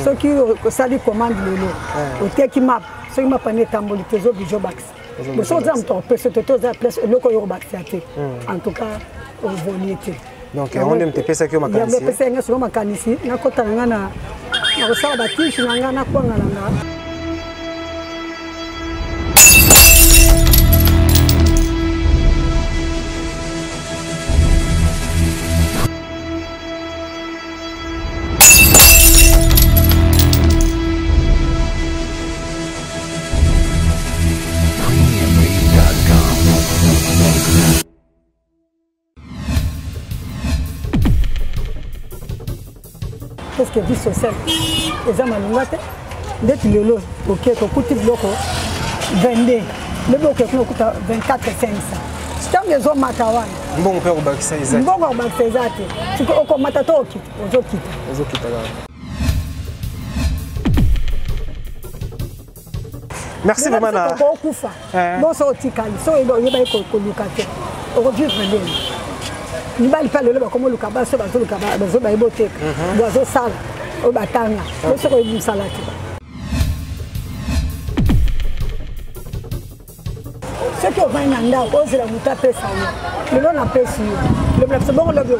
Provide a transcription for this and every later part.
Ce qui ça dit commande le lot. Au tel qui m'a, ce qui m'a pané tamboli tezo bijo bax. Le chose am to peut se toza place le ko yo baxate. En tout cas au volité. Donc on aime te pesa ki o makanisi. Ya me pesa nga so makanisi na kota nga na ko sa ba tishi nga na kwa nga nga. Qu'est-ce que vie sociale? Les hommes à d'être le lot, ok, qu'on coûte le bloc 22, le bloc qui coûte 24 500. C'est un des hommes matawan. Bon, on peut rebaxer ça. Bon, on va faire ça. Tu peux encore matato au kit, aux autres kits. Aux autres kits. Merci vraiment. Bon, ça au tikali, ça il y a pas de colocation. On revient vraiment. Ni bali pale leba comme le kaba so bazo le kaba bazo ba iboteka bazo sala o batanga o so ko ibusala ti ce que va nanda ko zela muta pesa yo le na pesa yo le black c'est bon le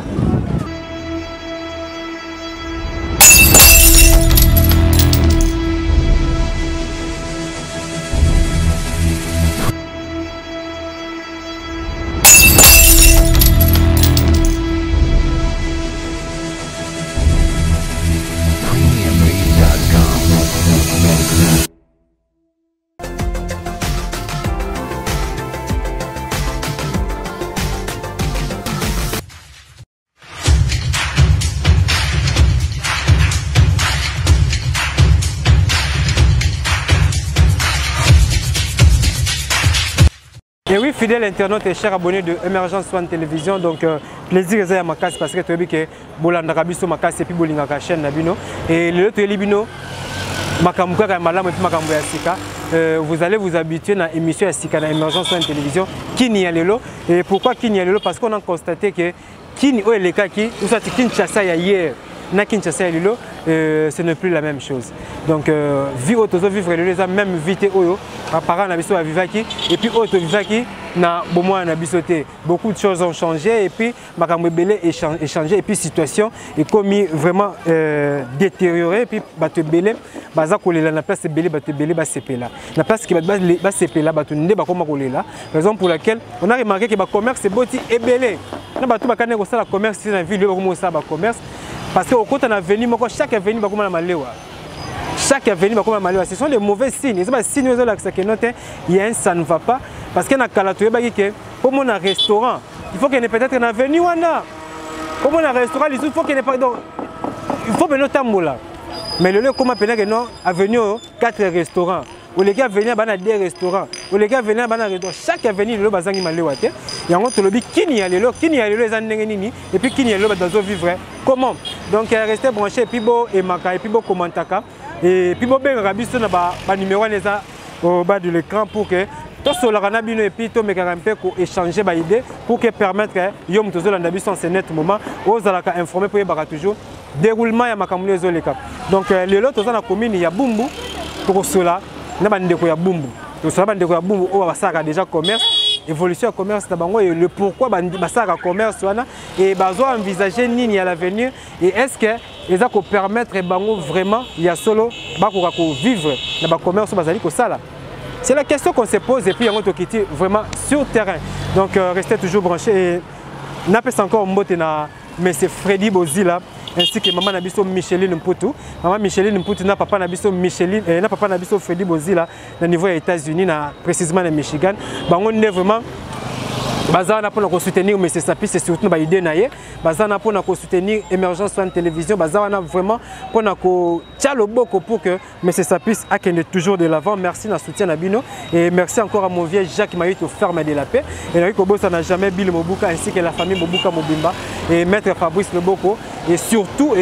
Et oui, fidèles internautes et chers abonnés de Emergence One Télévision, donc plaisir à ma casse parce que tu as vu que Bolanda Rabiso ma casse et puis Bolinga chaîne Nabino et le autre Libino Makamuka Malam et puis Makambo Sika. Vous allez vous habituer à l'émission Sika dans Emergence One Télévision. Qui n'y a lelo et pourquoi qui n'y a lelo? Parce qu'on a constaté que qui n'y a les cas qui ou ça Kinshasa hier. Na Kinshasa et Lilo, ce n'est plus la même chose. Donc, vivre les même vite oyo, apparemment na biso vivaki et puis auto vivaki na bomo na bisoté. Beaucoup de choses ont changé et puis makambo belé échangé et puis situation est commis vraiment détériorée et puis bato belé baza kolela na place belé bato belé ba sepela. Na place qui ba sepela bato ndé ba koma kolela. Raison pour laquelle on a remarqué que ba commerce est boti et belé. Na bato ba kana ko sala commerce dans ville ko ça ba commerce. Parce qu'au côté de l'avenue, chaque avenue va comme malewa. Chaque avenue va comme malewa. Ce sont des mauvais signes. C'est pas signe que il y a un ça ne va pas. Parce qu'il y a un calatoire comme on a un restaurant. Il faut qu'il y ait peut-être une avenue ou comme on a un restaurant, il faut qu'il n'y ait pas. Il faut que nous tambola. Mais le lieu comme appelé que non avenue 4 restaurants. Ou les gars venaient à des restaurants. Ou les gars venaient à des restaurants. Chaque avenue le bazangi malewa. Et en fait, qui n'y a les et puis qui n'y a le dans vivre. Comment? Donc restez branché et puis beau et maka et puis beau commentaka et puis beau ben rabiso na ba numéro au bas de l'écran pour que tout sur la ranabino et puis tout mécarampe pour échanger ba idée pour que permettre yom tozo la nabiso en ce net moment aux alaka informer pour y bara toujours déroulement ya makamule zoleka. Donc le lot tozo na commune ya Bumbu pour cela na bandeko ya Bumbu. Donc cela bandeko ya Bumbu o basaka déjà commerce. Évolution à commerce et le pourquoi basaka commerce et bazo envisager nini à l'avenir et est-ce que les ça permettre bango vraiment il y a solo bako vivre dans le commerce bazali ko sala. C'est la question qu'on se pose et puis on va quitter vraiment sur terrain. Donc restez toujours branchés et n'a pas encore mbote na mais c'est Freddy Bozila ainsi que maman Nabiso Micheline Mputu. Maman Micheline Mputu n'a papa Nabiso Micheline n'a papa Nabiso Freddy Bozila au niveau des États-Unis, précisément dans Michigan. On est vraiment bazana pour soutenir M. Sapis c'est surtout ba idée naie bazana pour soutenir Emergence One Télévision bazana vraiment pour tialo boko pour que M. Sapis a toujours de l'avant. Merci na soutien na bino et merci encore à mon vieux Jacques Maït au ferme de la paix et Nari Kobo ça n'a jamais Bill Mobuka ainsi que la famille Mobuka Mobimba et maître Fabrice Leboko et surtout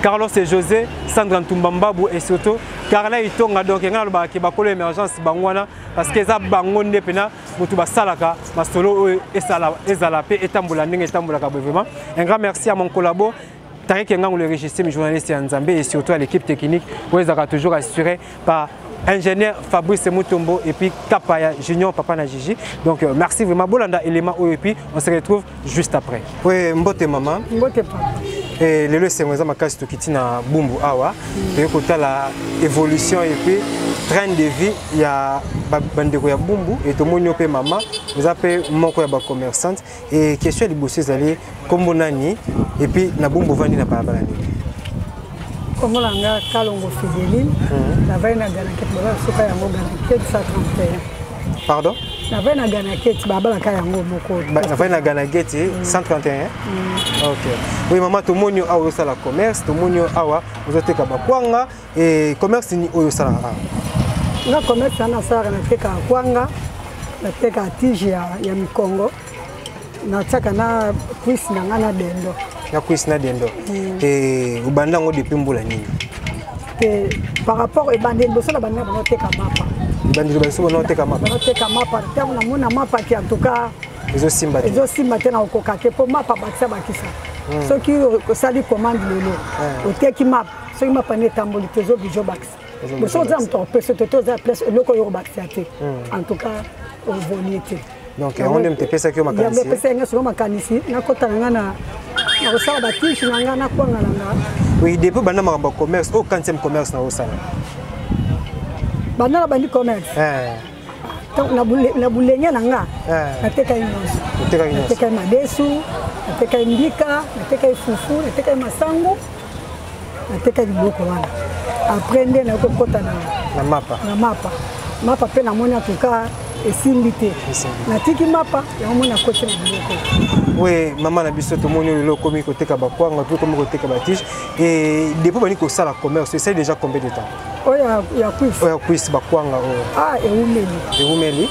Carlos et José, Sandra Ntumbambabu et surtout Carla Itonga donc il y a qui bakolo émergence bangwana parce que ça bangonde pena mutu basalaka masolo ezala pe etambula ndenge etambula ka vraiment. Un grand merci à mon collabo Tariq Ngang, le régisseur, le journaliste Nzambé et surtout à l'équipe technique, où ils auront toujours assuré par ingénieur Fabrice Mutombo et puis Kapaya Junior Papa Najiji. Donc merci vraiment Bolanda élément et puis on se retrouve juste après. Oui, mbote maman. Mbote papa. Et le c'est moi ma case qui na Bumbu awa. Et côté la évolution et puis train de vie il y a bandeko ya Bumbu et tout monde pe maman vous appelez mon ko ya ba commerçante et question de bosser aller comme nani et puis na Bumbu vandi na barabara ni. Comme on a Kalongo Fidéline, la veille na Ganaket, c'est pas un mot Ganaket 131. Pardon? La veille na Ganaket, Baba la Kayango Moko. La veille na Ganaket 131. Ok. Oui, maman, tout le monde a aussi la commerce, tout le monde a aussi Kabakwanga et commerce ni Oyosala. Na commerce na sara na teka Kwanga, na teka tiji ya Mikongo, na tsaka na kuisi na ngana dendo. Na kuisi na dendo. Et ubanda ngo depuis mbula nini? Par rapport et bandé boso na banda bono teka mapa. Bandé boso bono teka mapa. Bono teka mapa, tamu na mona mapa ki en tout cas ezo simba tena okoka ke po mapa bakisa bakisa. Ceux qui sali commande lelo. O teki mapa, ceux qui mapa ne tamboli tezo bijo bakisa. Boso za mto peso toto za place loko yo bakisa te. En tout cas au volité. Donc on aime te pesa ki o makanisi. Ya me pesa nga so makanisi na kota nga na osala batishi na nga na kwanga na. Oui, depuis banda maramba commerce, au 40e commerce na osala. Banda bandi commerce. Donc na bulenya na nga. Na teka inoso. Na teka madesu, na teka mbika, na teka fufu, na teka masango. Na teka biloko wana. Après nde na kokota na mapa. Na mapa. Mapa pe na moni en tout cas esimbi na tiki mapa ya mona kote na biloko. Oui, maman na biso to moni le komi ko teka bakwanga to komi ko teka batiche et depuis bani ko sala commerce c'est déjà combien de temps? Ya kuisi. Ya kuisi bakwanga o. Ah, et umeli.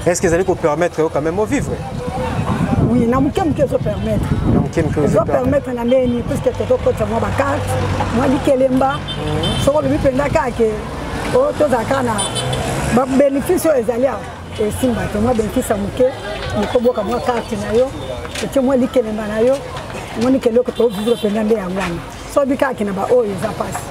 Est-ce que ça allait vous permettre quand même de vivre? Oui, na mukem que ça permettre. Na mukem que ça permettre na neni parce que toto ko tamo ba carte. Moi dikelemba. So ko bi penda ka ke o to zakana. Ba bénéfice ezali et simba to moi bénéfice amuke ko boka moi carte na yo. Et moi dikelemba na yo. Moi nikelo ko to vivre penda nde ya ngwana. So bi ka kina ba o za passe.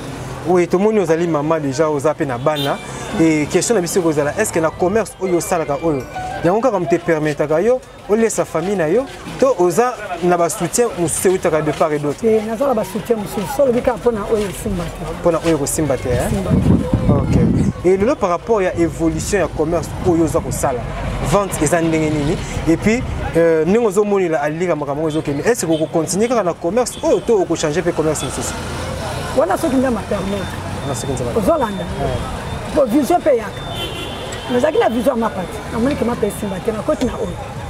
Oui, tout le monde a maman déjà aux appels à bana et question la mission Rosala est-ce que le commerce oyo salaka oyo il y a encore comme te permettre à yo on laisse sa famille na yo to oza na ba soutien ou c'est où de part et d'autre et na ba soutien musu so le bika pona oyo simbate pona oyo ko simbate OK et le par rapport à évolution ya commerce oyo za ko sala vente et ndenge nini et puis ningo zo moni la alika makambo zo kene est-ce que vous continuer kana commerce oyo to ko changer pe commerce musu wana soki nda ma permettre na soki nda ozolanda bo vision pe yaka nazaki na vision ma pati amoni ke ma pe simba te na koti na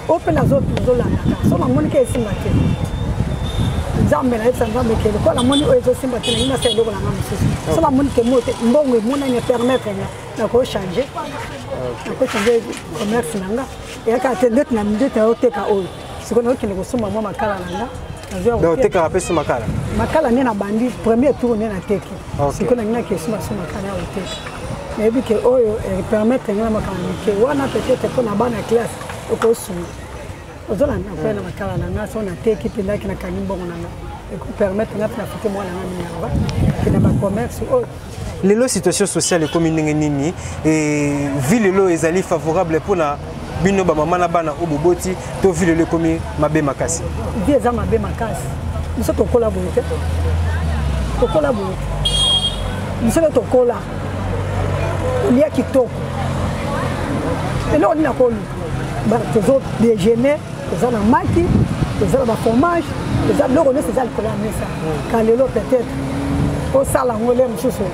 o pe na zolanda so na moni ke simba te nzambe na etsa nzambe ke ko na moni o ezo simba te na ina se ndoko na ngam sisi so na moni ke mote mbongo mona ne permettre na ko changer na ko changer commerce nanga et ka te net na ndete o teka o siko na okile ko suma mo makala nanga. Donc tu as rappelé sur Makala. Makala n'est pas bandit premier tour n'est pas teki. C'est qu'on a une question sur Makala au teki. Mais vu que oyo permettre ngana makala que wana peut-être qu'on a ban la classe au cours. Ozola na kwa na Makala na ngaso na teki pinda kina kanimbo ngana. Et qu'on permettre na faire moi na ngana que na ba commerce o. Les situations sociales comme nini et ville lo ezali favorable pour la bino ba mama na bana oboboti to ville le komi mabe makasi vie za mabe makasi biso to collaborer biso to colla il y a kitoko et là on a ko ba tezo déjeuner tezo na maki tezo ba fromage tezo lo on c'est ça le colla mesa quand le lo peut-être au sala ngole msusu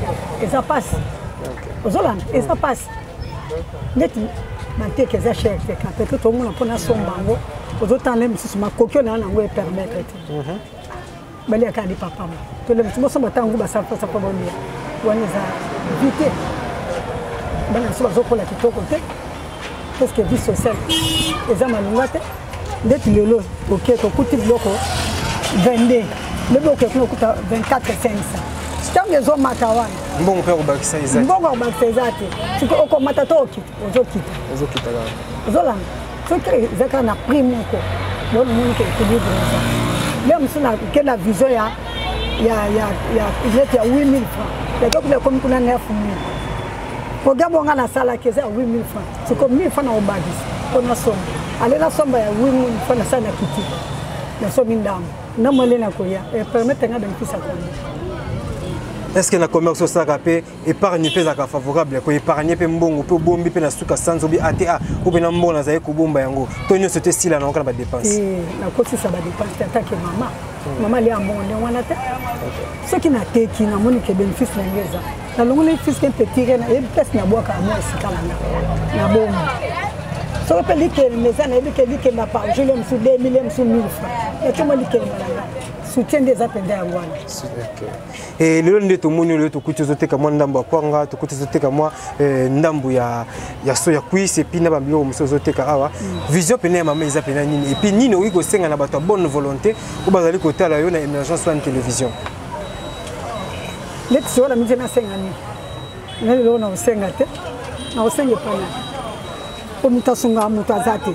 et ça passe ozola et ça passe net mante que ça cher que quand peut-être tout le monde pona sombango autant les msusu makokyo na ngo permettre bali akadi papa to le msusu somba tangu ba sa pa bonia wani za vite bana so bazokola kitoko te parce que vie sociale eza malunga te ndeti lelo OK to kuti bloko 22 le bloc est coûta 24,500 tant les hommes matawana mbongo pe kubakisa izaki mbongo bakisa izaki siko oko matatoki ozokita ozola sokre zaka na prix moko lolo munike équilibre ça même si na que la vision ya il y a 8000 francs. Il y a d'autres comme 9000. Regarde, on a la salle qui est à 8000 francs. C'est comme 1000 francs au bagage. On a somme. Allez, la somme, il y a 8000 francs dans la salle qui est. La somme est d'âme. Non, moi, je vais permettre de bénéficier à est-ce que le commerce au Sarapé épargne est favorable pour épargner un bon pour bomber pour la souka sans obi ATA ou bien un bon à bomba yango. Tonio c'était style à n'en pas dépense. La côte ça va dépenser attaque maman. Maman est en bon on a ce qui n'a été qui n'a mon que bénéfice l'anglaise. La longue les fils qui petit rien et peut-être n'a boire qu'à moi c'est calme. La bombe. Ça peut dire que les années que m'a pas je l'aime sur 2 millions sur 1000 francs. Et tout le monde dit que soutien des appels d'Angola. Et le monde tout le monde le tout coûte zote comme ndambo kwanga tout coûte zote comme moi ndambo ya soya cuisse et puis na bambio muso zote karawa vision pene mama ils appellent nini et puis nino wiko senga na bato bonne volonté ou bazali côté la yo na émergence en télévision let so la mije na senga ni na lo na senga te na senga pana o mutasunga mutazate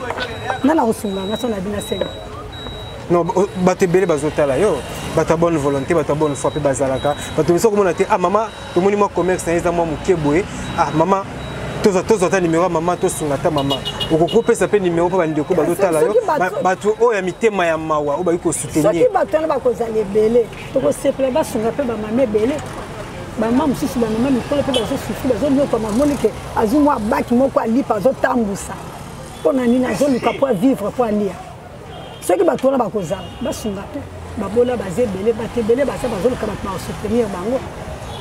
na na usunga na so na bina senga. Non, bato belé bazotala yo, bato bonne volonté, bato bonne foi pe bazalaka. Bato miso comme on a dit ah maman, to moni moi commerce na eza moi mukeboé. Ah maman, toza numéro maman to sungata maman. Okoko pesa pe numéro pa bandeko bazotala yo. Bato o ya mitema ya mawa, o ba ko soutenir. Soki bato na ba kozala belé, to ko seple ba sunga pe ba maman belé. Ba maman mususu ba maman mikolo pe bazo sufi bazo nyoko maman monique azumwa baki moko ali pa zo tambusa. Pona nina zo luka pour vivre pour lire. Ceux qui battent là, ils sont là,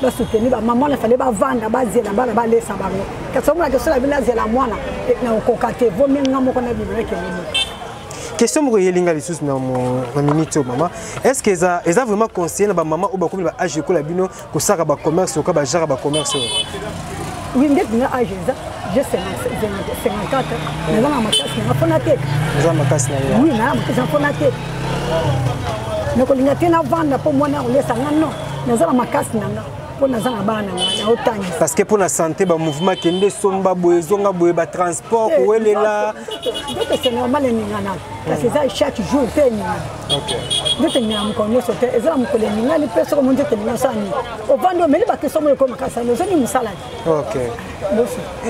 ils soutenir maman, il fallait vendre, question pour yelinga les sous na minute maman est-ce que ça vraiment conseillé na ba maman ou ba comme ba âge ko la bino ko saka ba commerce ko ba jara ba commerce oui ndé na âge ça j'ai 54 mais là ma casse na fonatek za ma casse na oui na ma fonatek na ko linga tena vendre pour moi na on laisse non na za ma casse na pour na za na bana na otani parce que pour la santé ba mouvement kende somba boye zonga boye ba transport ou elle est là c'est normal ni ngana parce que ça chaque jour teni OK ndete ni am konyo sote ezala mukole ni ngani pesa ko monte teni nasani o vando meli ba keso mo ko makasa no zoni musala OK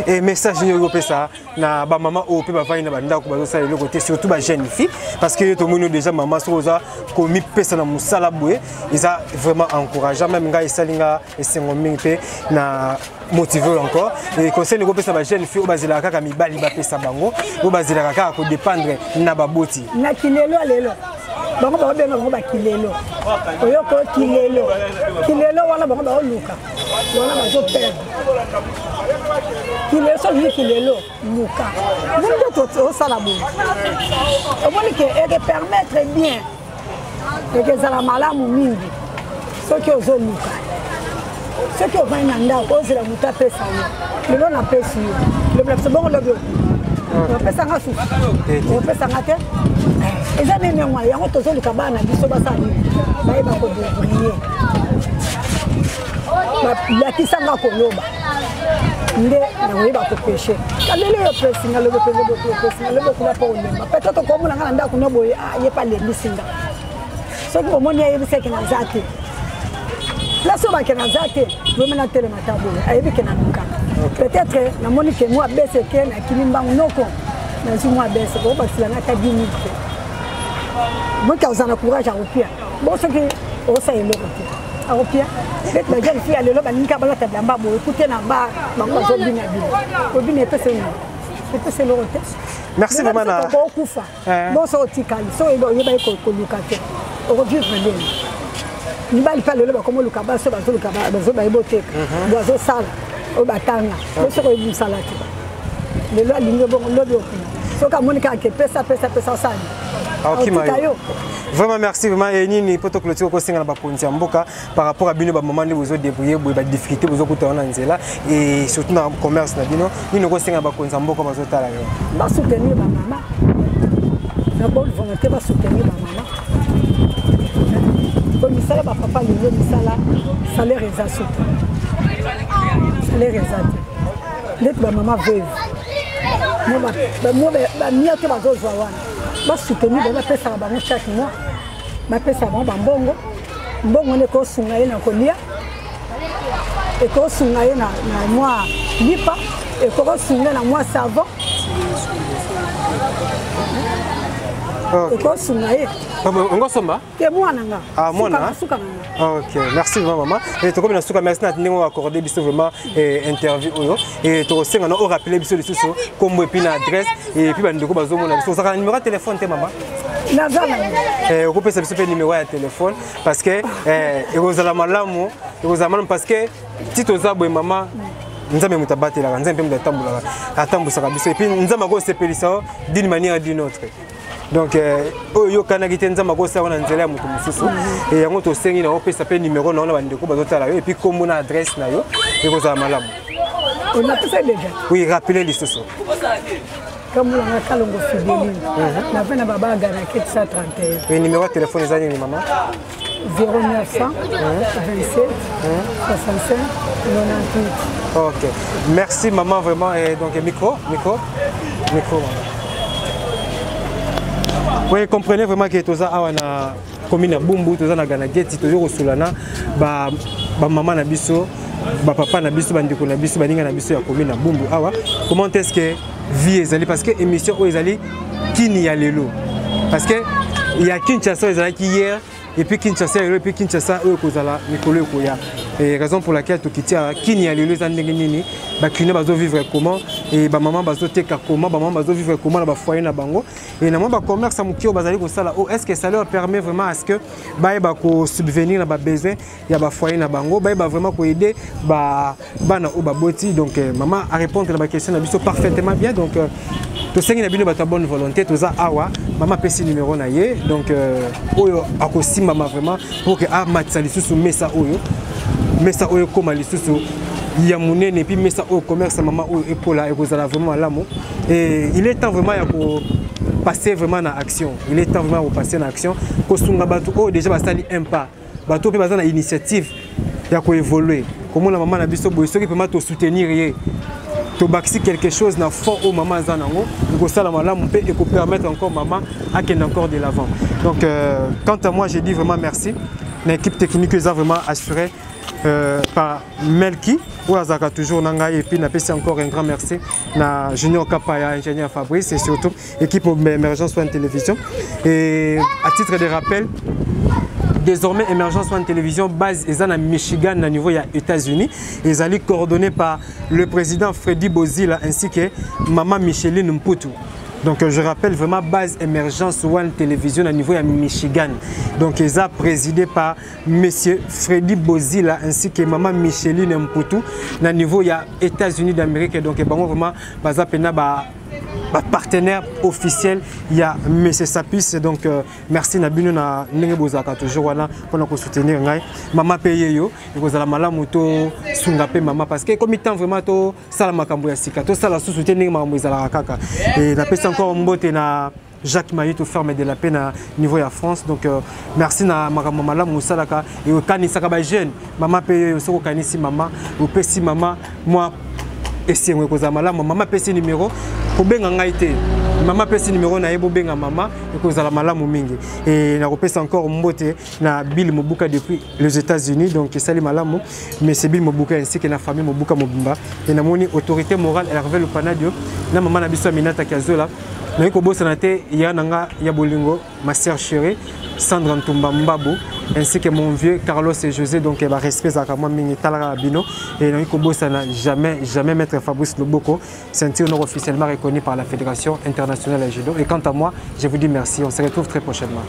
et message ni yo pesa na ba maman o pe ba vaina ba ndako ba zo sala le côté surtout ba jeune fille parce que to mono déjà maman soza ko mi pesa na musala boye isa vraiment encourageant même nga isalinga esengo mingi na motiver encore et conseil ko pesa ba jeune fille o bazela kaka mibali ba pesa bango o bazela kaka ko dépendre na baboti na kilelo lelo bango ba benga bango ba kilelo oyo ko kilelo wana bango ba luka wana ba zo perdre kilelo so ni kilelo luka mundo to sala bo o boni ke e permettre bien et que ça la malamu mingi so ki ozo luka ce qui va en anda cause la muta pesa yo le long na pesa yo le plus bon le on pesa nga su on pesa nga te eza nene mwa yango tozo luka bana biso basali ba eba ko briller ba kisanga ko loba nde na weba ko pêcher kalele yo pesa nga le pesa le ko la pa olemba peut-être ko mona nga nda ko no boye ye pa le bisinga so ko moni ye biseke na zate la soba qui n'a zaté, je vais mettre le matabo. Aïe qui n'a pas. Peut-être la monique moi baisse que na kilimba noko. Na si moi baisse ko parce que la naka dinite. Moi quand on a courage à repia. Bon ce que on sait le repia. À repia, peut-être la jeune fille elle là banika bala tabla mbabo écouter na ba bango zo bina bina. Ko bina pese ni. C'est le repia. Merci maman na. Bon ça otikali. So elo yeba ko lukate. On revient vraiment. Ni bali pa lelo ba komo luka ba so ba zo luka ba zo ba iboteka bazo sala o batanga so ko ibusala ti lelo alingo bon lobi okuna so ka monika ke pesa sala OK mayo vraiment merci vraiment et nini poto clôture ko singa na ba ponti mboka par rapport à bino ba maman ni bozo débrouiller boy ba difficulté bozo kuta na nzela et surtout na commerce na bino nini ko singa ba ponti mboka bazo tala yo ba soutenir ba maman na bonne volonté ba soutenir ba maman comme ça ba papa le misala salaire exact salaire exact let ba maman veuve moi ba miate ba zozo wana ba soutenir ba pesa ba chaque mois ba pesa ba mbongo mbongo ne ko sunga ye na kolia et ko sunga ye na moi lipa et ko sunga na moi savon et ko sunga ye on somba ke mwana nga ah mwana OK merci vraiment maman et to comme na suka merci na ndingo accorder biso vraiment interview oyo et to senga no rappeler biso lisusu kombo et puis na adresse et puis bandeko bazomona biso ça numéro de téléphone te maman on peut passer le numéro de téléphone parce que ekozala malamu parce que si tu as maman nzambe mutabatela nzambe mutatambola atambusaka biso et puis nzambe ko sepelisa d'une manière ou d'une autre donc oyo kana kite nzambe ko sa wana nzela ya mutu mususu et yango to sengi na opesa pe numéro na bandeko bazotala yo et puis kombo na adresse na yo ekozala malamu on a tout ça déjà oui rappelez lisusu comme on a Kalongo Fidéline, la peine à Baba Ganaket 131. Et numéro de téléphone des années, maman 0900 27 65 98. Ok, merci maman vraiment. Et donc micro. Oui, comprenez vraiment que tout ça a na commune à Bumbu, tout ça na Ganaket, toujours au Soulana, ba maman na biso, ba papa na biso, bandiko na biso, baninga na biso ya commune à Bumbu. Awa, comment est-ce que vie ezali parce que émission ezali kini ya lelo parce que il y a Kinshasa ezali hier et puis Kinshasa et puis Kinshasa kozala mikolo koya et raison pour laquelle to kitia kini ya lelo za ndenge nini ba kina bazo vivre comment et ba maman bazo teka comment ba maman bazo vivre comment na ba foyer na bango et na ba commerce amukio bazali ko sala est-ce que ça leur permet vraiment à ce que ba ko subvenir na ba besoin ya ba foyer na bango ba vraiment ko aider ba bana o ba boti donc maman a répondre à ma question na biso parfaitement bien donc to sengi na bino ba ta bonne volonté to za awa maman pesi numéro na ye donc oyo akosi maman vraiment pour que a matsali sous mesa oyo comme lisusu ya munene et puis mesa au commerce maman oyo epola ekozala vraiment alamu et il est temps vraiment ya ko passer vraiment en action il est temps vraiment de passer en action ko sunga bato o déjà basali un pas bato pe bazana initiative ya ko évoluer comment la maman na biso boy soki peut te soutenir ye to baxi quelque chose na fond au maman zanango ko sala malamu pe et ko permettre encore maman à qu'elle encore de l'avant donc quant à moi j'ai dit vraiment merci l'équipe technique que ça vraiment assuré par Melki ou Azaka toujours Nanga et puis n'appelle encore un grand merci na Junior Kapaya ingénieur Fabrice et surtout équipe Émergence One Télévision et à titre de rappel désormais Émergence One Télévision base est à Michigan à niveau des États-Unis et ils allaient coordonnés par le président Freddy Bozila ainsi que maman Micheline Mputu. Donc je rappelle vraiment base Émergence One Télévision à niveau de Michigan. Donc ils sont présidés par monsieur Freddy Bozila ainsi que maman Micheline Mputu à niveau des États-Unis d'Amérique. Donc vraiment partenaire officiel il y a M. Sapis donc merci Nabino na Nengebozaka toujours là pour nous soutenir maman paye yo et vous allez malamu to sunga pe maman parce que comme il temps vraiment to sala makambo ya sika to sala soutenir maman ezala kaka et na pesa encore mbote na Jacques Mayito ferme de la peine à niveau de France donc merci na makambo malamu salaka et okanisaka ba jeune maman paye yo soko kanisi maman ou pesi maman moi et si on est malamu maman pesi numéro pour benga ngaite maman pesi numéro na yebo benga maman et cause la malamu mingi et na repesa encore mbote na Bill Mobuka depuis les États-Unis donc sali malamu mais c'est Bill Mobuka ainsi que na famille Mobuka Mobimba et na moni autorité morale Hervé Lupanadio na maman na biso Minata Kazola na ko bossa na te ya nanga ya bolingo ma sœur chérie Sandra Ntumba Mbabu ainsi que mon vieux Carlos et José donc va respect à moi mingi talaka bino et na ko bossa na jamais maître Fabrice Loboko ceinture non officiellement reconnu par la Fédération internationale de judo et quant à moi je vous dis merci on se retrouve très prochainement.